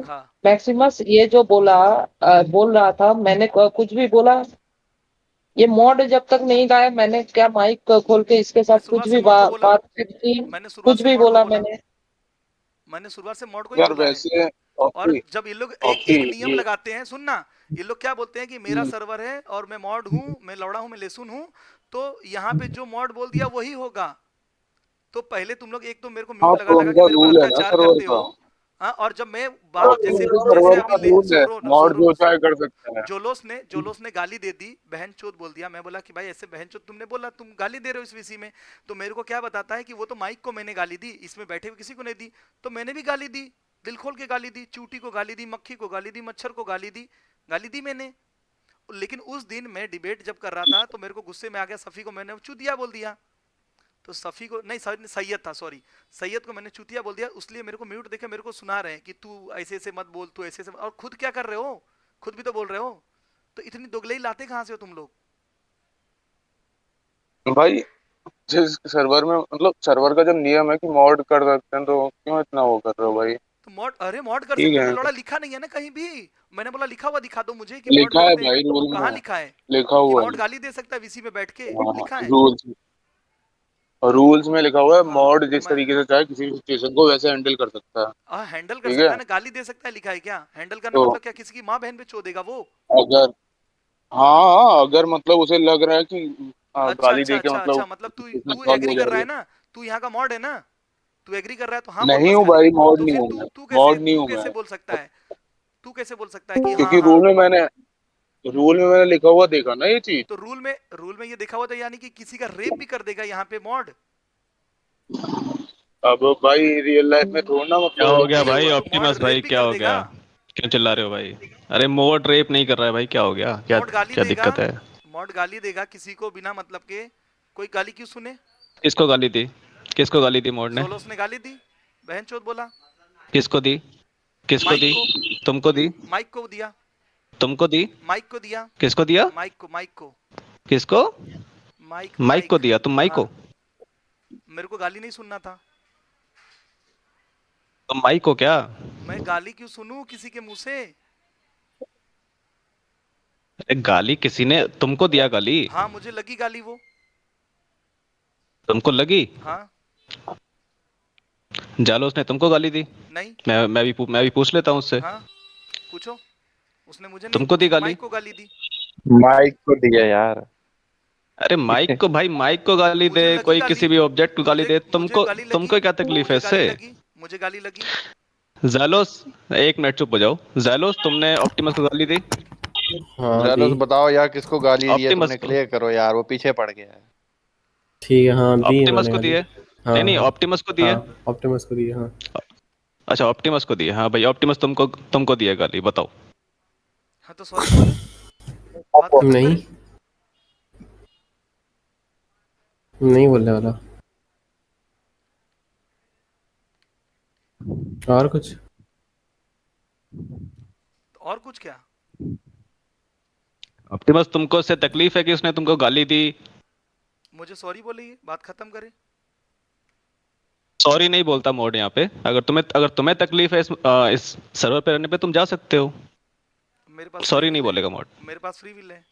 हाँ। मैक्सिमस ये जो बोला, बोल रहा था, मैंने कुछ भी बोला? ये मॉड जब तक नहीं लाया, मैंने क्या माइक खोल के इसके साथ मैंने शुरुआत कुछ से भी मॉड को बोला। बात की? मैंने शुरुआत कुछ से भी मॉड को बोला बोला। मैंने? मैंने शुरुआत से मॉड को ही यार बोला है। वैसे और ऑक्टी, जब ये लोग एक ऑक्टी एक नियम ये लगाते हैं, सुनना। ये लोग क्या बोलते हैं कि मेरा हम्म, सर्वर है और मैं मॉड हूँ, मैं लौड़ा हूँ, मैं लेसुन हूँ। तो यहाँ पे जो मॉड बोल दिया वही होगा। तो पहले तुम लोग एक तो मेरे को म्यूट हाँ लगा तो लगा के उनका मेरे ऊपर रूल है ना अत्याचार सर्वर करते का। हो। हाँ, और जब मैं बात और जैसे उनके जैसे सर्वर अभी का रूल है, मॉड जो चाहे कर सकते हैं। जोलोस ने गाली दे दी, बहन चोद बोल दिया। मैं बोला कि भाई ऐसे बहन चोद तुमने बोला, तुम गाली दे रहे हो इस विषय में। तो मेरे को क्या बताता है कि वो तो माइक को मैंने गाली दी, इसमें बैठे हुए किसी को नहीं दी। तो मैंने भी गाली दी। दिल खोल के गाली दी, चूटी को गाली दी, मक्खी को गाली दी, मच्छर को गाली दी। गाली दी मैंने। लेकिन उस दिन मैं डिबेट जब कर रहा था तो मेरे को गुस्से में आ गया, सफी को मैंने चूतिया बोल दिया। तो सफ़ी को नहीं, सैयद था, सॉरी। सैयद को मैंने चूतिया बोल दिया, उसलिए मेरे को म्यूट देके मेरे को सुना रहे हैं कि तू ऐसे ऐसे मत बोल, तू ऐसे ऐसे और खुद क्या कर रहे हो? खुद भी तो बोल रहे हो। तो इतनी दोगलई लाते कहाँ से हो तुम लोग? भाई जिस सर्वर में मतलब सर्वर का जब नियम है कि मॉड कर सकते हैं, तो क्यों इतना वो कर रहे हो भाई? तो मॉड, अरे मॉड कर ठीक सकते हैं तो है, लौड़ा लिखा नहीं है ना कहीं भी। मैंने बोला लिखा हुआ दिखा दो मुझे कि मॉड लिखा है करते हैं। भाई रूल कहाँ में, लिखा है लिखा कि हुआ मॉड है। गाली दे सकता है वीसी में बैठ के? हाँ, लिखा है। रूल्स, और रूल्स में लिखा हुआ है हाँ। मॉड तो जिस मैं, तरीके से चाहे किसी भी सिचुएशन को वैसे हैंडल कर सकता है। हाँ हैंडल कर ठीक सकता है, है ना, गाली दे सकता है लिखा है क्या? हैंडल करना तो मतलब क्या, किसी की माँ बहन पे चोदेगा वो? अगर, हाँ हाँ, अगर मतलब उसे लग रहा है कि अच्छा गाली अच्छा दे के अच्छा मतलब अच्छा, मतलब तू सिचुएशन तू सॉल्व एग्री हो कर रहा है जाएगी। ना? तू यहाँ का मॉड है ना? तू एग्री कर रहा है तो हाँ बोल नहीं बस हूँ खाली। भाई, मॉड तो नहीं फिर हूँ तू मैं, तू कैसे मॉड नहीं तू हूँ कैसे मैं। बोल सकता है? तू कैसे बोल सकता है कि हाँ क्योंकि हाँ? रूल में मैंने लिखा हुआ देखा ना ये चीज। तो रूल में ये देखा हुआ था यानी कि किसी का रेप भी कर देगा यहाँ पे मॉड? अब भाई रियल लाइफ में थोड़ा ना क्या मतलब हो ऐसा गया चीजें भाई हुआ है। तो मॉड ऑप्टिमस भाई, रेप भी क्या कर हो देगा। गया? क्यों चिल्ला रहे हो भाई? अरे मोड रेप नहीं कर रहा है भाई, क्या हो गया? क्या मॉड गाली क्या देगा। दिक्कत है? मॉड गाली देगा किसी को बिना मतलब के। कोई गाली क्यों सुने? किसको गाली दी? किसको गाली दी मोड ने? जोलोस ने गाली दी। बहन चोद बोला। किसको दी? किसको माइक दी? को। तुमको दी? माइक को दिया। तुमको दी? माइक को दिया। किसको दिया? माइक को। किसको? माइक माइक को माइक। दिया? तुम माइक हाँ। को? मेरे को गाली नहीं सुनना था। तुम माइक को क्या? मैं गाली क्यों सुनूं किसी के मुंह से? अरे गाली किसी ने तुमको दिया गाली? हाँ मुझे लगी गाली वो। तुमको लगी? हाँ। जालोस ने तुमको गाली दी? नहीं। मैं भी पूछ लेता हूँ उससे। हाँ पूछो। उसने मुझे नहीं, तुमको दी उसने गाली? माइक को गाली दी। माइक को दिया यार। अरे माइक को भाई, माइक को गाली दे, मुझे लगी कोई गाली। किसी भी ऑब्जेक्ट को गाली मुझे दे, मुझे तुमको गाली लगी। तुमको क्या तकलीफ है मुझे गाली इससे? लगी। मुझे गाली लगी। जैलोस, एक मिनट चुप हो जाओ। जैलोस, तुमने ऑप्टिमस को गाली दी? हाँ दी। जालो बताओ यार, किसको गाली दी है ऑप्टिमस तुमने? को? क्लियर करो यार, वो पीछे पड़ गया है। ठीक है, हाँ दी है ऑप्टिमस मैंने को गाली। दिए? हाँ नहीं नहीं, हाँ। ऑप्टिमस को दिए। हाँ ऑप्टिमस को दी है, हाँ। अच्छा ऑप्टिमस को दिए, हाँ भाई ऑप्टिमस तुमको तुमको दिए गाली, बताओ। हाँ तो सॉरी बोले, बात खत्म नहीं, करे। नहीं बोलने वाला। और कुछ? तो और कुछ क्या? ऑप्टिमस, तुमको उससे तकलीफ है कि उसने तुमको गाली दी? मुझे सॉरी बोलिए, बात खत्म करे। सॉरी नहीं बोलता मोड यहाँ पे। अगर तुम्हें तकलीफ है इस सर्वर पे रहने पे, तुम जा सकते हो। मेरे पास फ्री सॉरी नहीं विल है। बोलेगा मोड। मेरे पास फ्री विल है।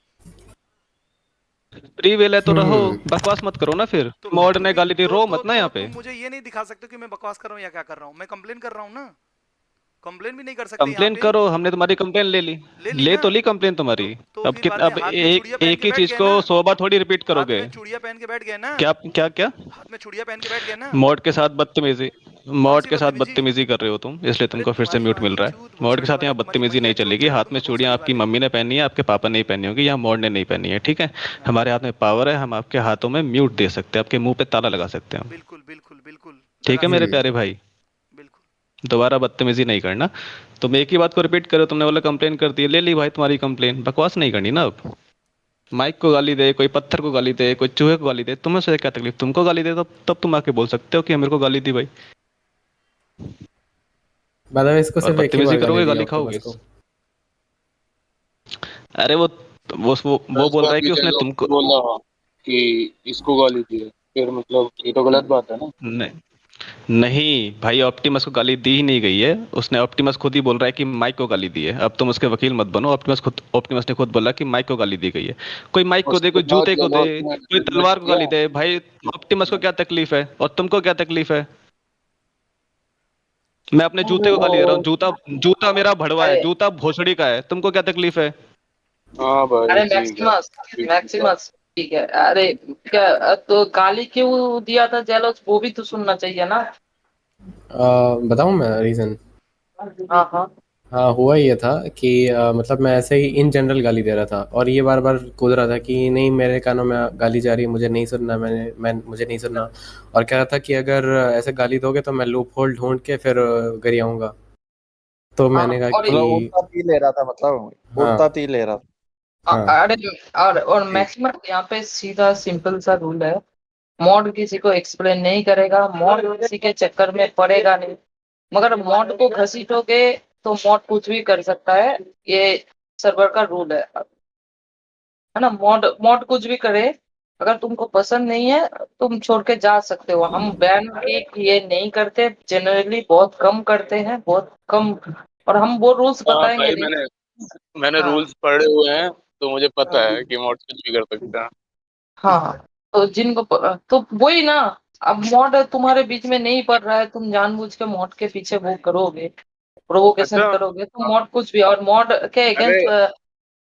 फ्री विल है तो रहो, हम्म। बकवास मत करो ना फिर। तो मोड तुम ने भी गाली दी, रो मत ना तो यहाँ पे। तुम मुझे ये नहीं दिखा सकते कि मैं बकवास कर रहा हूँ या क्या कर रहा हूँ। मैं कंप्लेन कर रहा हूँ ना। कंप्लेन भी नहीं कर सकते यहाँ कंप्लेन पे। करो, हमने तुम्हारी कंप्लेन ले ली। ले ली ले ना। तो ली कंप्लेन तुम्हारी। तो अब फिर बाद कितना, में अब हाथ में एक चूड़ियां पहन एक के ही बैठ चीज गए को ना। 100 बार थोड़ी रिपीट हाथ करोगे। में चूड़ियां पहन के बैठ गए ना। क्या क्या क्या? हाथ में चूड़ियां पहन के बैठ गए ना। मॉड के साथ बदतमीजी, कौन मॉड सी के साथ बदतमीजी? बदतमीजी कर रहे हो तुम, इसलिए अरे तुमको फिर से तुम्हारी म्यूट माँ मिल की रहा है। चूत मॉड के भोसड़ी साथ वाला, यहाँ तुम्हारी बदतमीजी मैया नहीं चोत चलेगी। चढ़े हाथ में तुमको चूड़ियां भोसड़ी आपकी वाले। मम्मी ने पहनी है, आपके पापा ने नहीं पहनी होगी, यहाँ मॉड ने नहीं पहनी है, ठीक है? हाँ। हमारे हाथ में पावर है, हम आपके हाथों में म्यूट दे सकते हैं, आपके मुंह पे ताला लगा सकते हैं हम। बिल्कुल बिल्कुल बिल्कुल ठीक लगा है मेरे सकते हम्म। हैं। प्यारे भाई? बिल्कुल। दोबारा बदतमीजी नहीं करना। तुम एक ही बात को रिपीट करो, तुमने बोला कंप्लेन कर दी, ले ली भाई तुम्हारी कंप्लेन, बकवास नहीं करनी ना अब। माइक को गाली दे, कोई पत्थर को गाली दे, कोई चूहे को गाली दे, तुम्हें से क्या तकलीफ? तुमको गाली दे तब तुम आके बोल सकते हो कि मेरे को गाली दी भाई। बाद में इसको और सिर्फ एक ही बदतमीजी बार गाली करोगे, दी गाली ऑप्टिमस खाओगे। को। अरे वो दस बोल बार रहा है भी कि उसने जैसे तुमको। बोला कि इसको गाली दी है, फिर मतलब ये तो गलत बात है ना। नहीं, नहीं भाई, ऑप्टिमस को गाली दी ही नहीं गई है। उसने ऑप्टिमस खुद ही बोल रहा है कि माइक को गाली दी है। अब तुम उसके वकील मत बनो। ऑप्टिमस ने खुद बोला कि माइक को गाली दी गई है। कोई माइक को दे, उसके कोई बाद जूते को दे, जेलॉस ने कोई एडमिट तलवार को किया। गाली दे। भाई ऑप्टिमस को क्या तकलीफ है और तुमको क्या तकलीफ है? मैं अपने जूते को गाली दे रहा हूँ। वो जूता जूता मेरा भड़वा है, अरे जूता भोसड़ी का है, तुमको क्या तकलीफ है? हाँ भाई अरे ठीक है। मैक्सिमस, मैक्सिमस ठीक है। अरे क्या तो गाली क्यों दिया था जेलस, वो भी तो सुनना चाहिए ना। बताऊं मैं रीज़न? हाँ हाँ। हाँ, हुआ ये था कि मतलब मैं ऐसे ही इन जनरल गाली दे रहा था और ये बार बार कूद रहा था कि नहीं मेरे कानों में गाली जा रही है, मुझे नहीं सुनना, मुझे नहीं सुनना। और कह रहा था कि अगर ऐसे गाली दोगे तो मैं लूप होल ढूंढ के फिर गरियाऊंगा। तो हाँ मैंने कहा और कि मतलब उड़ता पी ले रहा था, मतलब हाँ उड़ता पी ले रहा था। हाँ अरे और ठीक। मैक्सिमम यहाँ पे सीधा सिंपल सा रूल है। मॉड किसी को एक्सप्लेन नहीं करेगा, मॉड किसी के चक्कर में पड़ेगा नहीं। मगर मॉड को घसीटोगे तो मॉड कुछ भी कर सकता है। ये सर्वर का रूल है ना। मॉड मॉड कुछ भी करे, अगर तुमको पसंद नहीं है तुम छोड़ के जा सकते हो। हम बैन की ये नहीं करते, जनरली बहुत कम करते हैं, बहुत कम। और हम वो रूल्स हाँ बताएंगे भाई, नहीं। मैंने हाँ रूल्स पढ़े हुए हैं, तो मुझे पता है कि मॉड कुछ भी कर सकते हैं। हाँ। तो तो वही ना। अब मॉड तुम्हारे बीच में नहीं पड़ रहा है, तुम जानबूझ के मॉड के पीछे वो करोगे, प्रोवोकेशन अच्छा। करोगे, तो मॉड कुछ भी और मॉड के अरे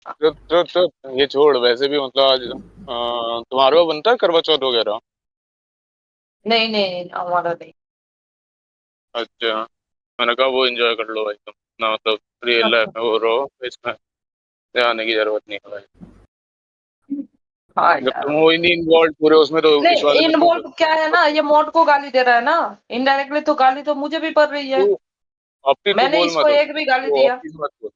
अगेंस्ट। ये छोड़, वैसे भी मतलब आज तुम्हारे वो बनता है करवा चौथ वगैरह? नहीं नहीं हमारा नहीं। अच्छा, मैंने कहा वो एंजॉय कर लो भाई तुम ना, मतलब रियल लाइफ में वो रहो, इसमें जाने की जरूरत नहीं है भाई। हाँ जब तुम यार। हो ही नहीं इन्वॉल्व पूरे उसमें, तो इस नहीं वाले में क्यों इन्वॉल्व क्या है ना, ये मॉड को गाली दे रहा है ना। इनडायरेक्टली तो गाली तो मुझे भी पड़ रही है। तू ऑप्टी तू मैंने बोल इसको मत, एक भी गाली वो दिया। ऑप्टी से मत बोल।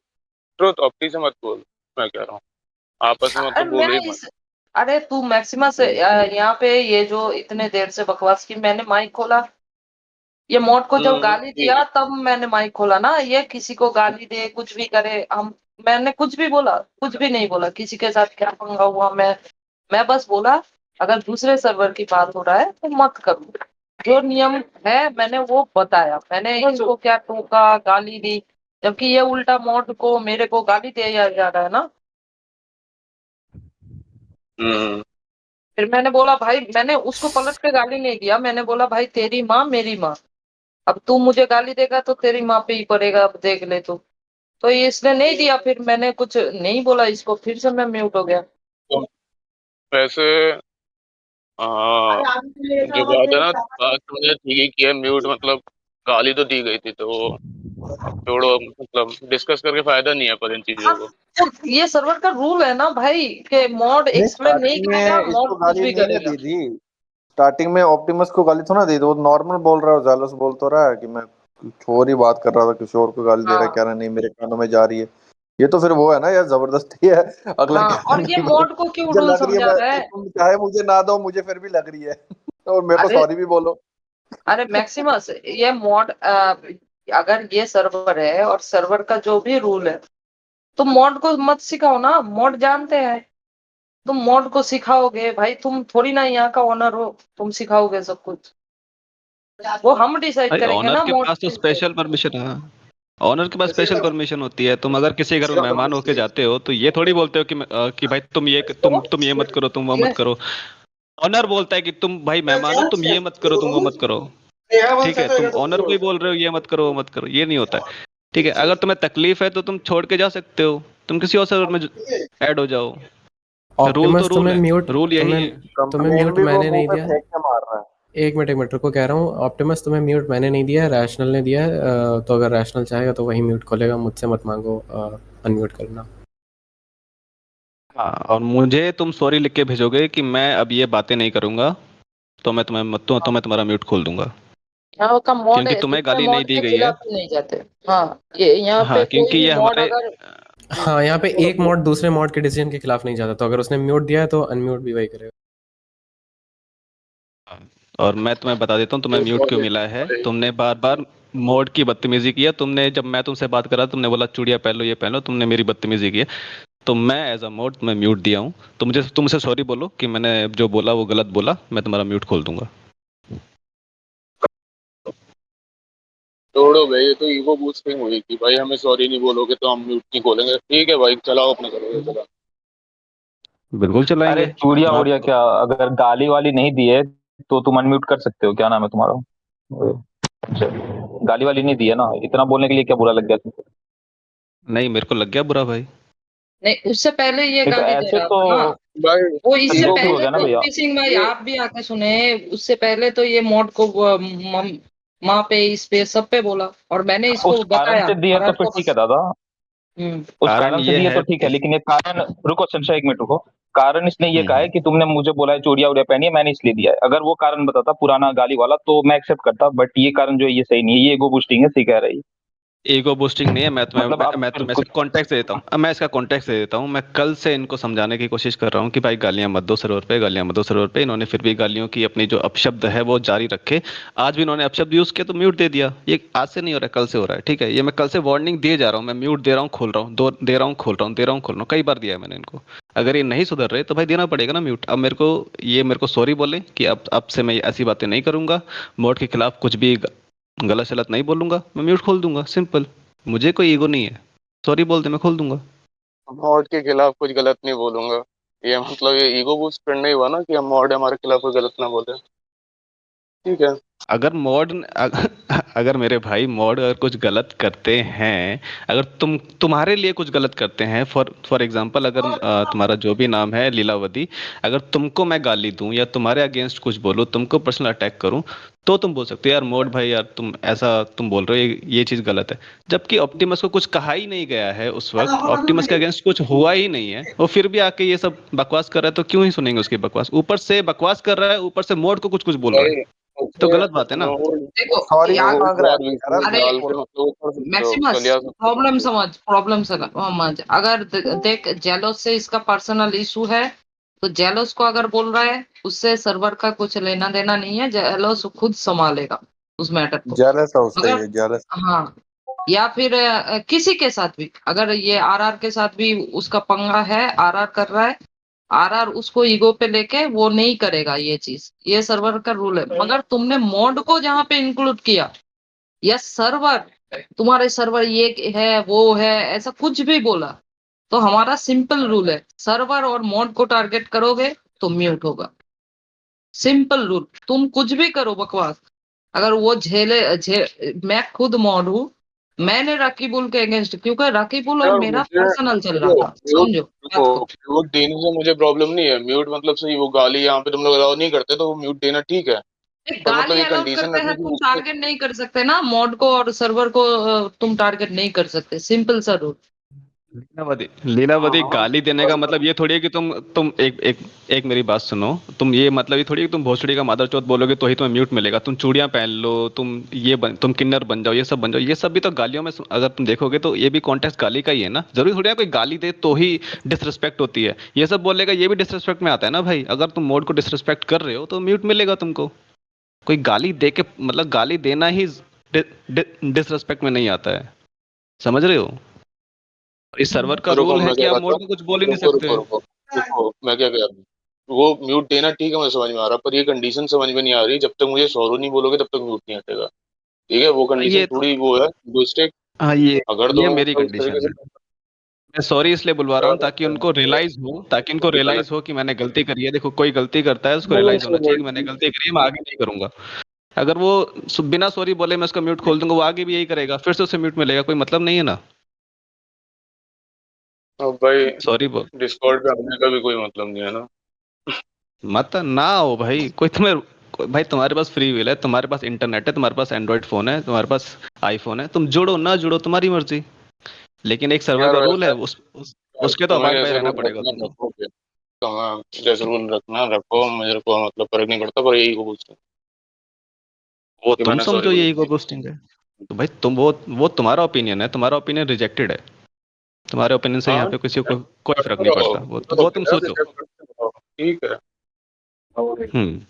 ट्रुथ ऑप्टी से मत बोल, मैं कह रहा हूँ आपस में अरे मतलब मैं बोलो ही मत। इस अरे तू मैक्सिमस यहाँ पे ये जो इतने देर से बकवास की, मैंने माइक खोला। ये मॉड को जब गाली ठीक दिया तब मैंने माइक खोला ना। ये किसी को गाली दे कुछ भी करे, हम मैंने कुछ भी बोला? कुछ भी नहीं बोला। किसी के साथ क्या पंगा हुआ? मैं बस बोला अगर दूसरे सर्वर की बात हो रहा है तो मत करो। जो नियम है मैंने वो बताया। मैंने इसको क्या टोका, गाली दी, जबकि ये उल्टा मॉड को मेरे को गाली दिया जा रहा है ना। है। फिर मैंने बोला भाई, मैंने उसको पलट के गाली नहीं दिया। मैंने बोला भाई तेरी माँ मेरी माँ, अब तू मुझे गाली देगा तो तेरी माँ पे ही पड़ेगा, अब देख ले तू। तो ये इसने नहीं दिया, फिर मैंने कुछ नहीं बोला इसको, फिर से मैं म्यूट हो गया। तो वैसे जो बात है ना, बात तुमने ठीक ही की है, म्यूट मतलब गाली तो दी गई थी, तो छोड़ो, मतलब डिस्कस करके फायदा नहीं है पर इन हाँ चीजों को। तो ये सर्वर का रूल है ना भाई, कि मॉड नहीं, एक्सप्लेन नहीं स्टार्टिंग करेगा, में मॉड इसको कुछ गाली भी नहीं ना करेगा। दी थी। स्टार्टिंग में ऑप्टिमस को गाली थोड़ा दी थी, वो नॉर्मल बोल रहा है, जेलस बोल तो रहा है कि मैं कुछ और ही बात कर रहा था, किसी और को गाली दे रहा है, हाँ कह रहा है नहीं मेरे कानों में जा रही है। ये तो फिर वो है ना यार, जबरदस्ती है। अगला हाँ कह रहा और है ये नहीं भाई मॉड को क्यों मुझे रूल लग रही है, समझा मैं रहा तो है? तुम चाहे मुझे ना दो, मुझे फिर भी लग रही है। और मेरे को अरे सॉरी भी बोलो। अरे मैक्सिमस, ये मॉड अगर ये सर्वर है और सर्वर का जो भी रूल है, तुम मॉड को मत सिखाओ ना। मॉड जानते हैं, तुम मॉड को सिखाओगे भाई, तुम थोड़ी ना यहाँ का ओनर हो, तुम सिखाओगे सब कुछ। वो हम डिसाइड भाई करेंगे ऑनर ना के मॉड पास तो किस पे। स्पेशल परमिशन है। ऑनर के पास स्पेशल परमिशन होती है। तुम अगर किसी घर में मेहमान होके जाते हो तो ये थोड़ी बोलते हो कि भाई तुम ये मत करो, तुम वो मत करो। ऑनर बोलता है कि तुम भाई मेहमान हो, तुम ये मत करो, तुम वो मत करो। ठीक है, तुम ऑनर को ही बोल रहे हो ये मत करो वो मत करो, ये नहीं होता है। ठीक है, अगर तुम्हें तकलीफ है तो तुम छोड़ के जा सकते हो, तुम किसी और सर्वर में ऐड हो जाओ। रूल तो ऑप्टिमस रूल है, रूल यही तुम्हें है। तुम्हें कंप्लेन म्यूट भी वो मैंने मुंह नहीं पे दिया। फेंक के मार रहा है। एक मिनट रुको, कह रहा हूँ ऑप्टिमस तुम्हें म्यूट मैंने नहीं दिया है, रैशनल ने दिया है। तो अगर रैशनल चाहेगा तो वही म्यूट खोलेगा, मुझसे मत मांगो अनम्यूट करना। हाँ, और मुझे तुम सॉरी लिख के भेजोगे कि मैं अब ये बातें नहीं करूंगा, तो मैं तुम्हारा म्यूट खोल दूंगा। यहाँ का मॉड क्योंकि है, तुम्हें दूसरे गाली नहीं मॉड दी के गई है। खिलाफ भी नहीं जाते। हाँ ये यहाँ पे हाँ, कोई क्योंकि भी ये मॉड हमारे अगर हाँ, यहाँ पे एक मॉड दूसरे मॉड के डिसीजन के खिलाफ नहीं जाता, तो अगर उसने म्यूट दिया है तो अनम्यूट भी वही करेगा। और मैं तुम्हें बता देता हूँ तुम्हें म्यूट क्यों मिला है। तुमने बार बार मोड की बदतमीजी की है। तुमने जब मैं तुमसे बात कर रहा तुमने बोला चूड़िया पहन लो, ये पहन लो, तुमने मेरी बदतमीजी की है। तो मैं एज अ मोड तुम्हें म्यूट दिया हूँ। तो मुझे तुमसे सॉरी बोलो कि मैंने जो बोला वो गलत बोला, मैं तुम्हारा म्यूट खोल दूंगा। छोड़ो भाई, ये तो ईगो बूस्टिंग हुई कि भाई हमें सॉरी नहीं बोलोगे तो हम म्यूट नहीं खोलेंगे। ठीक है भाई, चलाओ अपना, करोगे चला। बिल्कुल अरे चलाएंगे। चूड़िया आप उड़िया क्या, अगर गाली वाली नहीं दी है तो तुम अनम्यूट कर सकते हो। क्या नाम है तुम्हारा? अच्छा, गाली वाली नहीं दी है ना, इतना बोलने के लिए क्या बुरा लग गया तुमको? नहीं, मेरे को लग गया बुरा भाई। नहीं, उससे पहले ये नहीं तो गाली दे ऐसे रहा तो था ना। भाई वो इससे ईगो की हो पहले गया ना तो भैया। सिंह भाई, ये आप भी आके सुने। उससे पहले तो ये मौत को माँ पे, इस पे, सब पे बोला, और मैंने उस इसको कारण बताया से दी है तो अगर फिर तो। ठीक है दादा, उस कारण कारण से ये दी है है तो ठीक है, लेकिन ये कारण, रुको शमशा एक मिनट रुको। कारण इसने ये कहा है हम्म, कि तुमने मुझे बोला है चूड़िया उड़िया पहनी है, मैंने इसलिए दिया है। अगर वो कारण बताता पुराना गाली वाला तो मैं एक्सेप्ट करता, बट ये कारण जो है ये सही नहीं है, ये ईगो बूस्टिंग है, सही कह रही है। ईगो बूस्टिंग नहीं है। मतलब आप मैं फिर तुम्हें कुछ इसका कॉन्टेक्स्ट दे देता हूँ। अब मैं इसका कॉन्टेक्स्ट दे देता हूँ। मैं कल से इनको समझाने की कोशिश कर रहा हूँ कि भाई गालियां मत दो सर्वर पे, गालियां मत दो सर्वर पे। इन्होंने फिर भी गालियों की अपनी जो अपशब्द है वो जारी रखे। आज भी इन्होंने अपशब्द यूज किया तो म्यूट दे दिया। ये आज से नहीं हो रहा है, कल से हो रहा है। ठीक है, ये मैं कल से वार्निंग दिए जा रहा हूँ। मैं म्यूट दे रहा हूँ, खोल रहा हूँ, दो दे रहा हूँ, खोल रहा हूँ, दे रहा हूँ, खोल रहा हूँ, कई बार दिया है मैंने इनको। अगर ये नहीं सुधर रहे तो भाई देना पड़ेगा ना म्यूट। अब मेरे को सॉरी बोले कि अब से मैं ऐसी बातें नहीं करूंगा, मोड के खिलाफ कुछ भी गलत सलत नहीं बोलूंगा, मैं म्यूट खोल दूंगा, सिंपल। मुझे कोई ईगो नहीं है। सॉरी बोलते मैं खोल दूंगा। मॉड के खिलाफ कुछ गलत नहीं बोलूंगा, ये मतलब ये ईगो बूस्ट करना ही हुआ ना कि हम मॉड हमारे खिलाफ कोई गलत ना बोले। ठीक है। अगर अगर मेरे भाई मॉड अगर कुछ गलत करते हैं, अगर तुम्हारे लिए कुछ गलत करते हैं, फॉर एग्जांपल, अगर तुम्हारा जो भी नाम है लीलावती, अगर तुमको मैं गाली दूं या तुम्हारे अगेंस्ट कुछ बोलूं, तुमको पर्सनल अटैक करूं, तो तुम बोल सकते हो यार मॉड भाई, यार तुम ऐसा तुम बोल रहे हो, ये चीज गलत है। जबकि ऑप्टिमस को कुछ कहा ही नहीं गया है, उस वक्त ऑप्टिमस के अगेंस्ट कुछ हुआ ही नहीं है, वो फिर भी आके ये सब बकवास कर रहा है, तो क्यों ही सुनेंगे उसकी बकवास? ऊपर से बकवास कर रहा है, ऊपर से मॉड को कुछ कुछ बोल रहा है। भाई तो उसने गलत बात है ना। वो देखो सॉरी यार, मांग रहा है यार तो बीच कह रहा में अरे डाल है के मतलब वो कर सकते हो, मैक्सिमस, कलिया सकते हो। प्रॉब्लम समझ, अगर देख जेलोस से इसका पर्सनल इशू है, तो जेलोस को अगर बोल रहा है, उससे सर्वर का कुछ लेना देना नहीं है, जेलोस खुद संभालेगा उस मैटर को। जेलस है उससे, मगर ये जेलस। हाँ, या फिर किसी के साथ भी, अगर ये आरआर के साथ भी उसका पंगा है, आरआर कर रहा है, आरआर उसको ईगो पे लेके वो नहीं करेगा ये चीज, ये सर्वर का रूल है। मगर तुमने मोड को जहां पे इंक्लूड किया, या सर्वर, तुम्हारे सर्वर ये है वो है, ऐसा कुछ भी बोला, तो हमारा सिंपल रूल है, सर्वर और मोड को टारगेट करोगे तो म्यूट होगा। सिंपल रूल, तुम कुछ भी करो बकवास, अगर वो मैं खुद मॉड हूँ, मैंने राकीबुल के अगेंस्ट, क्योंकि राकीबुल और यार मेरा मुझे पर्सनल चल रहा देखो, था, म्यूट समझो देखो, बात को। म्यूट देने से मुझे प्रॉब्लम नहीं है। म्यूट मतलब सही, वो गाली यहाँ पे तुम लोग अलाउ नहीं करते तो वो म्यूट देना ठीक है। पर मतलब गाली ये अलाउड कंडीशन करते हैं, रखनी तुम चाहिए। टारगेट नहीं कर सकते ना मॉड को और सर्वर को, तुम टारगेट नहीं कर सकते, सिंपल सा रूल। लीलावती हाँ गाली देने का मतलब ये थोड़ी है कि तुम एक मेरी बात सुनो। तुम ये मतलब ये थोड़ी है कि तुम भोसड़ी का मादरचोद बोलोगे तो ही तुम्हें म्यूट मिलेगा। तुम चूड़ियां पहन लो, तुम किन्नर बन जाओ, ये सब बन जाओ, ये सब भी तो गालियों में अगर तुम देखोगे तो ये भी कॉन्टेक्स्ट गाली का ही है ना। जरूरी थोड़ी है कोई गाली दे तो ही डिसरिस्पेक्ट होती है। ये सब बोलेगा ये भी डिसरिस्पेक्ट में आता है ना भाई। अगर तुम मोड को डिसरिस्पेक्ट कर रहे हो तो म्यूट मिलेगा तुमको। कोई गाली दे के मतलब गाली देना ही डिसरिस्पेक्ट में नहीं आता है, समझ रहे हो? इस सर्वर का रुको, रूल है मैं कि कह आप रहा था, मोड को कुछ बोल ही नहीं रुको सकते। रुको रुको रुको, मैं क्या कह रहा हूँ। वो म्यूट देना ठीक है, मुझे समझ में आ रहा, पर ये कंडीशन समझ में नहीं आ रही। जब तक मुझे सॉरी नहीं बोलोगे तब तक म्यूट नहीं हटेगा। ठीक है, वो कंडीशन ये तो थोड़ी वो है मिस्टेक। हाँ, अगर ये तुम्हें मेरी मतलब इस कंडीशन तरीके है। से मैं सॉरी इसलिए बुलवा रहा हूँ ताकि उनको रियलाइज हो, कि मैंने गलती करी है। देखो, कोई गलती करता है उसको रियलाइज होना चाहिए कि मैंने गलती करी है, मैं आगे नहीं करूंगा। अगर वो बिना सॉरी बोले मैं उसका म्यूट खोल दूंगा, वो आगे भी यही करेगा, फिर से उसे म्यूट मिलेगा, कोई मतलब नहीं है ना। अब भाई सॉरी बोल डिस्कॉर्ड पे आने का भी कोई मतलब नहीं है ना। मत ना हो भाई। भाई तुम्हारे पास फ्री विल है, तुम्हारे पास इंटरनेट है, तुम्हारे पास एंड्रॉइड फोन है, तुम्हारे पास आईफोन है, तुम जुड़ो ना जुड़ो तुम्हारी मर्जी। लेकिन एक सर्वर यार का रूल वैसे है, उसके तो तुम्हें अबाइड बाय जैसे रहना रूल पड़ेगा रखना तुमको। रखोगे, तुम्हें जैसे रूल रखना रखो, मेरे को मतलब फर्क नहीं पड़ता, पर यही को पूछते वो कि तुम मैंने सॉरी समझो बोल ये ईगो दी। बूस्टिंग है। तो भाई वो तुम्हारा ओपिनियन है, तुम्हारा ओपिनियन रिजेक्टेड है। तुम्हारे ओपिनियन से यहाँ हाँ पे किसी को कोई फर्क नहीं रहो, पड़ता। वो तुम सोचो। ठीक है। हम्म।